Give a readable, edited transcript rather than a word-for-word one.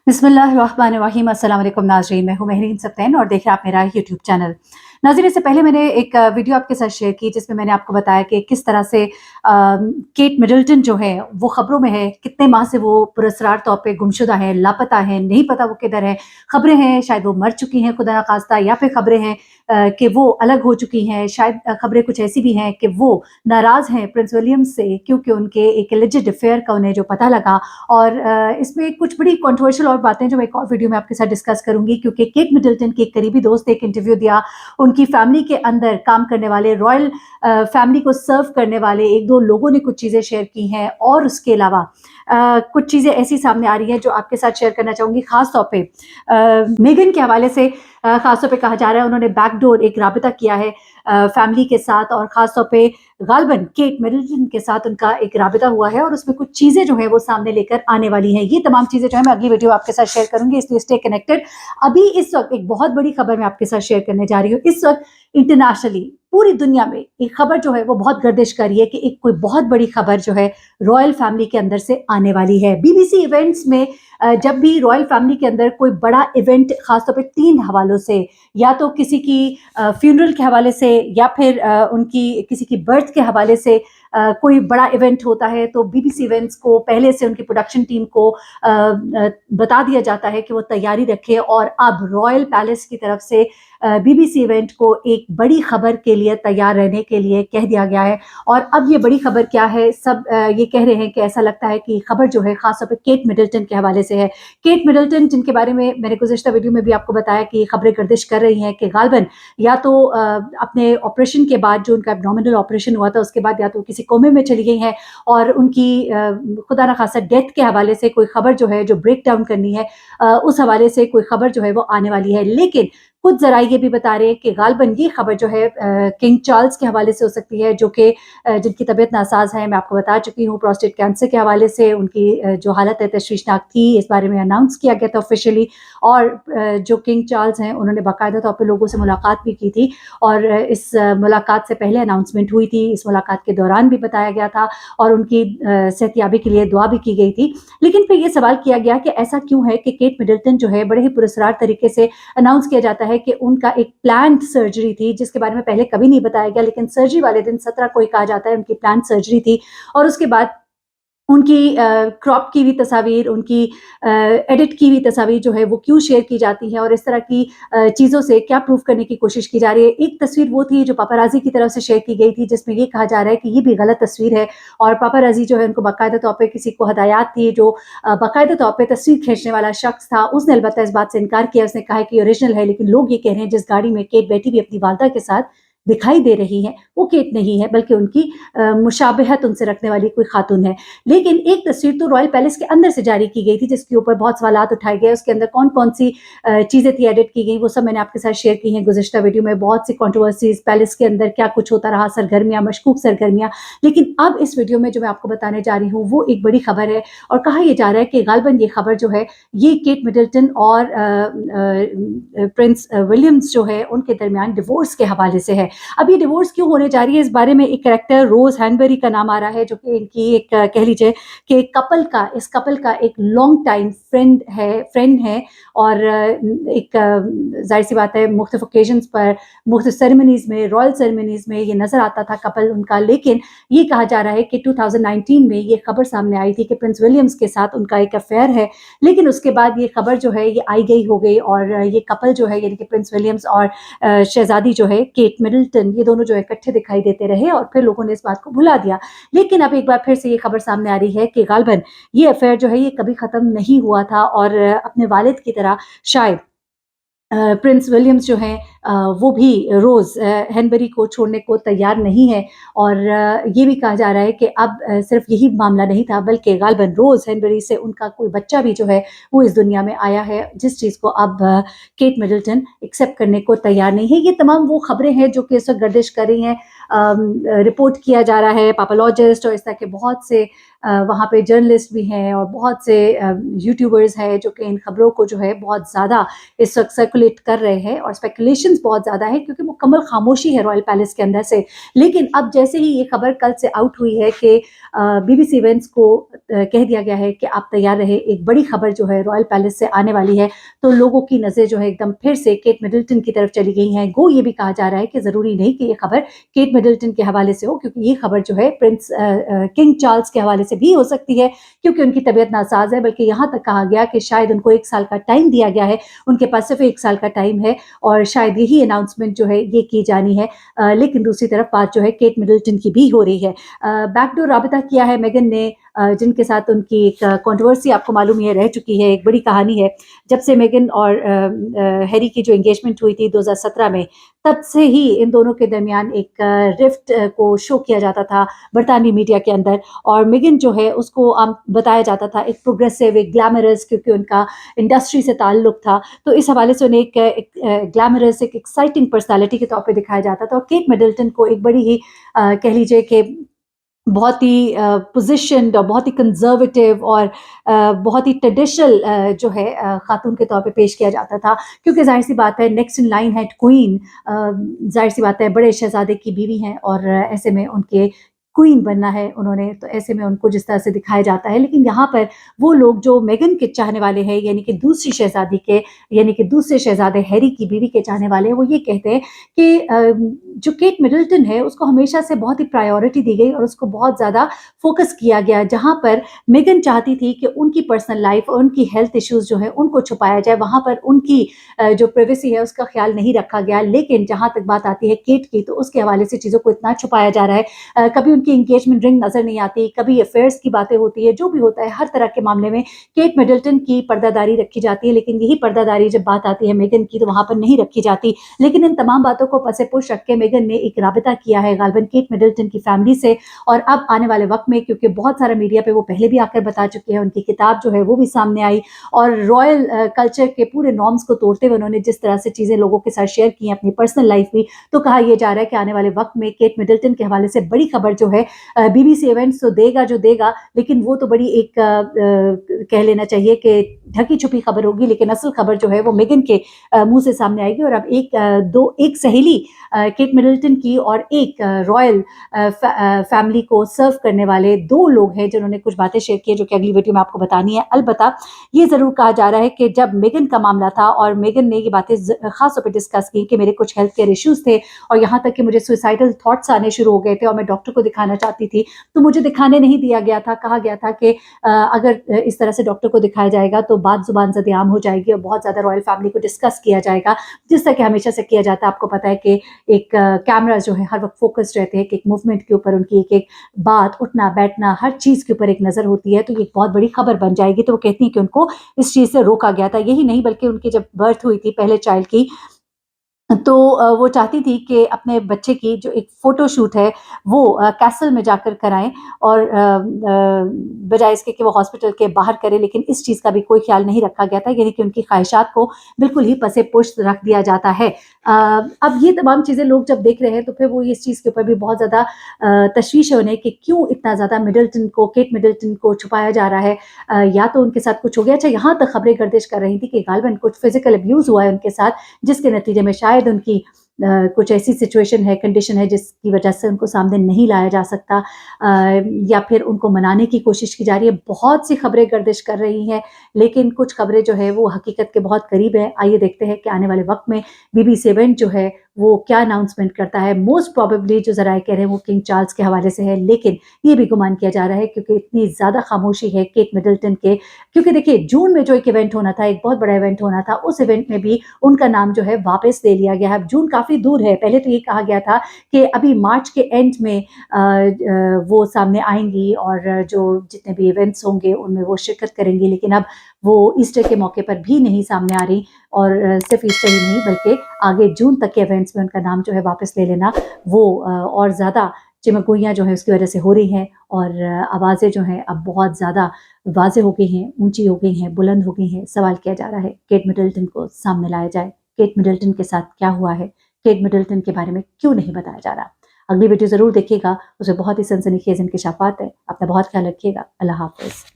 बिस्मिल्लाहिर्रहमानिर्रहीम। अस्सलाम वालेकुम नाज़रीन, मैं हूँ महरीन सफ़ीन और देख रहे हैं आप मेरा यूट्यूब चैनल। नाज़रीन, इससे पहले मैंने एक वीडियो आपके साथ शेयर की जिसमें मैंने आपको बताया कि किस तरह से केट मिडल्टन जो है वो ख़बरों में है, कितने माह से वो पुरअसरार तौर पे गुमशुदा है, लापता है, नहीं पता वो किधर है। ख़बरें हैं शायद वो मर चुकी हैं खुदा न ख़ास्ता, या फिर ख़बरें हैं कि वो अलग हो चुकी हैं। शायद ख़बरें कुछ ऐसी भी हैं कि वो नाराज़ हैं प्रिंस विलियम से क्योंकि उनके एक एलिजेड अफेयर का उन्हें जो पता लगा। और इसमें कुछ बड़ी कंट्रोवर्शियल और बातें जो मैं एक और वीडियो में आपके साथ डिस्कस करूंगी, क्योंकि केट मिडल्टन के एक करीबी दोस्त ने एक इंटरव्यू दिया। उनकी फैमिली के अंदर काम करने वाले, रॉयल फैमिली को सर्व करने वाले एक दो लोगों ने कुछ चीज़ें शेयर की हैं, और उसके अलावा कुछ चीज़ें ऐसी सामने आ रही हैं जो आपके साथ शेयर करना चाहूँगी। ख़ास तौर पे मेगन के हवाले से ख़ास तौर पे कहा जा रहा है उन्होंने बैकडोर एक राबिता किया है फैमिली के साथ, और ख़ास तौर पे गालिबन केट मिडल्टन के साथ उनका एक राबिता हुआ है और उसमें कुछ चीज़ें जो है वो सामने लेकर आने वाली हैं। ये तमाम चीज़ें जो है मैं अगली वीडियो आपके साथ शेयर करूंगी, इसलिए स्टे कनेक्टेड। अभी इस वक्त एक बहुत बड़ी खबर मैं आपके साथ शेयर करने जा रही हूँ। इस वक्त इंटरनेशनली पूरी दुनिया में एक खबर जो है वो बहुत गर्दिश कर रही है कि एक कोई बहुत बड़ी खबर जो है रॉयल फैमिली के अंदर से आने वाली है। बीबीसी इवेंट्स में जब भी रॉयल फैमिली के अंदर कोई बड़ा इवेंट खासतौर पे 3 हवालों से, या तो किसी की फ्यूनरल के हवाले से, या फिर उनकी किसी की बर्थ के हवाले से कोई बड़ा इवेंट होता है, तो बीबीसी इवेंट्स को पहले से उनकी प्रोडक्शन टीम को बता दिया जाता है कि वो तैयारी रखे। और अब रॉयल पैलेस की तरफ से बीबीसी इवेंट को एक बड़ी खबर के लिए तैयार रहने के लिए कह दिया गया है। और अब ये बड़ी खबर क्या है, सब ये कह रहे हैं कि ऐसा लगता है कि खबर जो है खासतौर पे केट मिडल्टन के हवाले से है। केट मिडल्टन, जिनके बारे में मैंने गुज़िश्ता वीडियो में भी आपको बताया कि खबरें गर्दिश कर रही हैं कि गालिबन या तो अपने ऑपरेशन के बाद, जो उनका एब्डोमिनल ऑपरेशन हुआ था उसके बाद, या तो किसी कोमे में चली गई हैं, और उनकी खुदा न खास्ता डेथ के हवाले से कोई खबर जो है जो ब्रेक डाउन करनी है, उस हवाले से कोई खबर जो है वो आने वाली है। लेकिन कुछ ज़राए ये भी बता रहे हैं कि गालिबन ये खबर जो है किंग चार्ल्स के हवाले से हो सकती है, जो कि जिनकी तबीयत नासाज है। मैं आपको बता चुकी हूँ प्रोस्टेट कैंसर के हवाले से उनकी जो हालत है तशवीशनाक थी, इस बारे में अनाउंस किया गया था ऑफिशियली। और जो किंग चार्ल्स हैं उन्होंने बाकायदा तौर पर लोगों से मुलाकात भी की थी, और इस मुलाकात से पहले अनाउंसमेंट हुई थी, इस मुलाकात के दौरान भी बताया गया था, और उनकी सेहतयाबी के लिए दुआ भी की गई थी। लेकिन फिर ये सवाल किया गया कि ऐसा क्यों है कि केट मिडल्टन जो है बड़े ही पुरस्कार तरीके से अनाउंस किया जाता है कि उनका एक प्लान्ड सर्जरी थी, जिसके बारे में पहले कभी नहीं बताया गया, लेकिन सर्जरी वाले दिन 17 को ही कहा जाता है उनकी प्लान्ड सर्जरी थी। और उसके बाद उनकी क्रॉप की हुई तस्वीर, उनकी एडिट की हुई तस्वीर जो है वो क्यों शेयर की जाती है, और इस तरह की चीज़ों से क्या प्रूव करने की कोशिश की जा रही है। एक तस्वीर वो थी जो पापाराज़ी की तरफ से शेयर की गई थी, जिसमें ये कहा जा रहा है कि ये भी गलत तस्वीर है, और पापाराज़ी जो है उनको बाकायदा तौर पे किसी को हदायत थी, जो बाकायदा तौर पे तस्वीर खींचने वाला शख्स था, उसने अलबत्ता इस बात से इनकार किया। उसने कहा है कि ओरिजिनल है, लेकिन लोग ये कह रहे हैं जिस गाड़ी में केट बैठी हुई अपनी वालदा के साथ दिखाई दे रही है वो केट नहीं है, बल्कि उनकी मुशाबहत उनसे रखने वाली कोई खातून है। लेकिन एक तस्वीर तो रॉयल पैलेस के अंदर से जारी की गई थी, जिसके ऊपर बहुत सवालात उठाए गए। उसके अंदर कौन-कौन सी चीज़ें थी एडिट की गई, वो सब मैंने आपके साथ शेयर की हैं गुज़िश्ता वीडियो में। बहुत सी कंट्रोवर्सीज़, पैलेस के अंदर क्या कुछ होता रहा, सरगर्मियाँ, मशकूक सरगर्मियाँ। लेकिन अब इस वीडियो में जो मैं आपको बताने जा रही हूँ वो एक बड़ी खबर है, और कहा यह जा रहा है कि गालिबन ये खबर जो है ये केट मिडल्टन और प्रिंस विलियम्स जो है उनके दरमियान डिवोर्स के हवाले से है। अब ये डिवोर्स क्यों होने जा रही है, इस बारे में एक कैरेक्टर रोज हैनबरी का नाम आ रहा है, जो कि इनकी एक कह लीजिए कि इस कपल का एक लॉन्ग टाइम फ्रेंड है। और एक जाहिर सी बात है मुख्तलिफ ओकेजन्स पर, मुख्तलिफ सेरेमनीज़ में, रॉयल सेरेमनीज़ में ये नज़र आता था कपल उनका। लेकिन ये कहा जा रहा है कि 2019 में ये खबर सामने आई थी कि प्रिंस विलियम्स के साथ उनका एक अफेयर है। लेकिन उसके बाद ये खबर जो है ये आई गई हो गई, और ये कपल जो है यानी कि प्रिंस विलियम्स और शहजादी जो है केट मिडल्टन, ये दोनों जो है इकट्ठे दिखाई देते रहे, और फिर लोगों ने इस बात को भुला दिया। लेकिन अब एक बार फिर से ये खबर सामने आ रही है कि गालिबन ये अफेयर जो है ये कभी ख़त्म नहीं हुआ था, और अपने वालिद की तरह शायद प्रिंस विलियम्स जो हैं वो भी रोज़ हैनबरी को छोड़ने को तैयार नहीं है। और ये भी कहा जा रहा है कि अब सिर्फ यही मामला नहीं था, बल्कि गालिबन रोज़ हैनबरी से उनका कोई बच्चा भी जो है वो इस दुनिया में आया है, जिस चीज़ को अब केट मिडल्टन एक्सेप्ट करने को तैयार नहीं है। ये तमाम वो खबरें हैं जो कि इस वक्त गर्दिश कर रही हैं। रिपोर्ट किया जा रहा है, पैथोलॉजिस्ट और इस तरह के बहुत से वहाँ पे जर्नलिस्ट भी हैं और बहुत से यूट्यूबर्स हैं जो कि इन खबरों को जो है बहुत ज़्यादा इस वक्त सर्कुलेट कर रहे हैं और स्पेकुलेशंस बहुत ज़्यादा है क्योंकि मुकम्मल खामोशी है रॉयल पैलेस के अंदर से। लेकिन अब जैसे ही ये खबर कल से आउट हुई है कि बीबीसी इवेंट्स को कह दिया गया है कि आप तैयार रहे, एक बड़ी खबर जो है रॉयल पैलेस से आने वाली है, तो लोगों की नज़र जो है एकदम फिर से केट मिडल्टन की तरफ चली गई हैं। गो ये भी कहा जा रहा है कि ज़रूरी नहीं कि ये खबर केट मिडल्टन के हवाले से हो, क्योंकि ये खबर जो है प्रिंस किंग चार्ल्स के हवाले से भी हो सकती है क्योंकि उनकी तबीयत नासाज है। बल्कि यहाँ तक कहा गया कि शायद उनको 1 साल का टाइम दिया गया है, उनके पास सिर्फ 1 साल का टाइम है और शायद यही अनाउंसमेंट जो है ये की जानी है। लेकिन दूसरी तरफ बात जो है केट मिडल्टन की भी हो रही है। बैकडोर राबिता किया है मेगन ने, जिनके साथ उनकी एक कंट्रोवर्सी आपको मालूम ही है रह चुकी है, एक बड़ी कहानी है। जब से मेगन और हैरी की जो एंगेजमेंट हुई थी 2017 में, तब से ही इन दोनों के दरमियान एक रिफ्ट को शो किया जाता था बरतानवी मीडिया के अंदर। और मेगन जो है उसको बताया जाता था एक प्रोग्रेसिव, एक ग्लैमरस, क्योंकि उनका इंडस्ट्री से ताल्लुक था, तो इस हवाले से उन्हें एक ग्लैमरस, एक एक्साइटिंग पर्सनालिटी के तौर पे दिखाया जाता था। और केट मिडल्टन को एक बड़ी ही कह लीजिए कि बहुत ही पोज़ीशन्ड और बहुत ही कंज़र्वेटिव और बहुत ही ट्रेडिशनल जो है ख़ातून के तौर पे पेश किया जाता था, क्योंकि ज़ाहिर-सी बात है नेक्स्ट इन लाइन है क्वीन। ज़ाहिर-सी बात है बड़े शहज़ादे की बीवी हैं और ऐसे में उनके क्वीन बनना है उन्होंने, तो ऐसे में उनको जिस तरह से दिखाया जाता है। लेकिन यहाँ पर वो लोग जो मेगन के चाहने वाले हैं, यानी कि दूसरी शहज़ादी के, यानी कि दूसरे शहज़ादे हैरी की बीवी के चाहने वाले हैं, वो ये कहते हैं कि जो केट मिडल्टन है उसको हमेशा से बहुत ही प्रायोरिटी दी गई और उसको बहुत ज़्यादा फ़ोकस किया गया, जहाँ पर मेगन चाहती थी कि उनकी पर्सनल लाइफ और उनकी हेल्थ इश्यूज़ जो है उनको छुपाया जाए, वहाँ पर उनकी जो प्राइवेसी है उसका ख्याल नहीं रखा गया। लेकिन जहाँ तक बात आती है केट की, तो उसके हवाले से चीज़ों को इतना छुपाया जा रहा है। कभी उनकी एंगेजमेंट रिंग नज़र नहीं आती, कभी अफेयर्स की बातें होती है, जो भी होता है हर तरह के मामले में केट मिडल्टन की पर्दादारी रखी जाती है। लेकिन यही पर्दादारी जब बात आती है मेगन की, तो वहाँ पर नहीं रखी जाती। लेकिन इन तमाम बातों को पसे-पुश रख के मेगन ने एक राबिता किया है गालिबन केट मिडल्टन की फैमिली से, और अब आने वाले वक्त में, क्योंकि बहुत सारा मीडिया पे वो पहले भी आकर बता चुकी है, उनकी किताब जो है वो भी सामने आई और रॉयल कल्चर के पूरे नॉर्म्स को तोड़ते हुए उन्होंने जिस तरह से चीज़ें लोगों के साथ शेयर की हैं, अपनी पर्सनल लाइफ भी, तो कहा यह जा रहा है कि आने वाले वक्त में केट मिडल्टन के हवाले से बड़ी खबर जो है बीबीसी इवेंट्स तो देगा जो देगा, लेकिन वो तो बड़ी एक कह लेना चाहिए कि ढकी छुपी खबर होगी, लेकिन असल खबर जो है वो मेगन के मुंह से सामने आएगी। और अब एक सहेली केट मिडल्टन की और एक रॉयल फैमिली को सर्व करने वाले 2 लोग हैं जिन्होंने कुछ बातें शेयर की है, जो कि अगली वीडियो में आपको बतानी है। अलबत्ता ये ज़रूर कहा जा रहा है कि जब मेगन का मामला था और मेगन ने ये बातें ख़ास तौर पे डिस्कस की कि मेरे कुछ हेल्थ केयर इश्यूज़ थे और यहाँ तक कि मुझे सुसाइडल थॉट्स आने शुरू हो गए थे और मैं डॉक्टर को दिखाना चाहती थी, तो मुझे दिखाने नहीं दिया गया था। कहा गया था कि अगर इस तरह से डॉक्टर को दिखाया जाएगा तो बात ज़ुबान ज़द-ए-आम हो जाएगी और बहुत ज़्यादा रॉयल फैमिली को डिस्कस किया जाएगा, जिस तरह कि हमेशा से किया जाता है। आपको पता है कि एक कैमरा जो है हर वक्त फोकस्ड रहते हैं कि एक मूवमेंट के ऊपर, उनकी एक बात, उठना बैठना, हर चीज़ के ऊपर एक नज़र होती है, तो ये एक बहुत बड़ी खबर बन जाएगी। तो वो कहती हैं कि उनको इस चीज़ से रोका गया था। यही नहीं बल्कि उनकी जब बर्थ हुई थी पहले चाइल्ड की, तो वो चाहती थी कि अपने बच्चे की जो एक फ़ोटोशूट है वो कैसल में जाकर कराएँ और बजाय इसके कि वो हॉस्पिटल के बाहर करें, लेकिन इस चीज़ का भी कोई ख़्याल नहीं रखा गया था, यानी कि उनकी ख़्वाहिशात को बिल्कुल ही पसे-पुश रख दिया जाता है। अब ये तमाम चीज़ें लोग जब देख रहे हैं तो फिर वो इस चीज़ के ऊपर भी बहुत ज़्यादा तशवीश है उन्हें कि क्यों इतना ज़्यादा केट मिडल्टन को छुपाया जा रहा है। या तो उनके साथ कुछ हो गया। अच्छा, यहाँ तक खबरें गर्दिश कर रही थी कि गालिबन कुछ फ़िज़िकल अब्यूज़ हुआ है उनके साथ, जिसके नतीजे में शायद उनकी कुछ ऐसी सिचुएशन है, कंडीशन है जिसकी वजह से उनको सामने नहीं लाया जा सकता, या फिर उनको मनाने की कोशिश की जा रही है। बहुत सी खबरें गर्दिश कर रही हैं, लेकिन कुछ खबरें जो है वो हकीकत के बहुत करीब है। आइए देखते हैं कि आने वाले वक्त में बीबीसी इवेंट जो है वो क्या अनाउंसमेंट करता है। मोस्ट प्रोबेबली जो ज़राए कह रहे हैं वो किंग चार्ल्स के हवाले से है, लेकिन ये भी गुमान किया जा रहा है क्योंकि इतनी ज़्यादा खामोशी है केट मिडल्टन के, क्योंकि देखिए जून में जो एक इवेंट होना था, एक बहुत बड़ा इवेंट होना था, उस इवेंट में भी उनका नाम जो है वापस ले लिया गया है। अब जून काफ़ी दूर है। पहले तो ये कहा गया था कि अभी मार्च के एंड में वो सामने आएँगी और जो जितने भी इवेंट्स होंगे उनमें वो शिरकत करेंगी, लेकिन अब वो ईस्टर के मौके पर भी नहीं सामने आ रही और सिर्फ ईस्टर ही नहीं बल्कि आगे जून तक के इवेंट्स में उनका नाम जो है वापस ले लेना वो और ज़्यादा चिमगोइयाँ जो है उसकी वजह से हो रही हैं और आवाज़ें जो हैं अब बहुत ज़्यादा वाज़ेह हो गई हैं, ऊँची हो गई हैं, बुलंद हो गई हैं। सवाल किया जा रहा है केट मिडल्टन को सामने लाया जाए। केट मिडल्टन के साथ क्या हुआ है? केट मिडल्टन के बारे में क्यों नहीं बताया जा रहा? अगली वीडियो ज़रूर देखिएगा, उसमें बहुत ही सनसनीखेज़ इंकशाफ़ात है। अपना बहुत ख्याल रखिएगा। अल्लाह हाफ़िज़।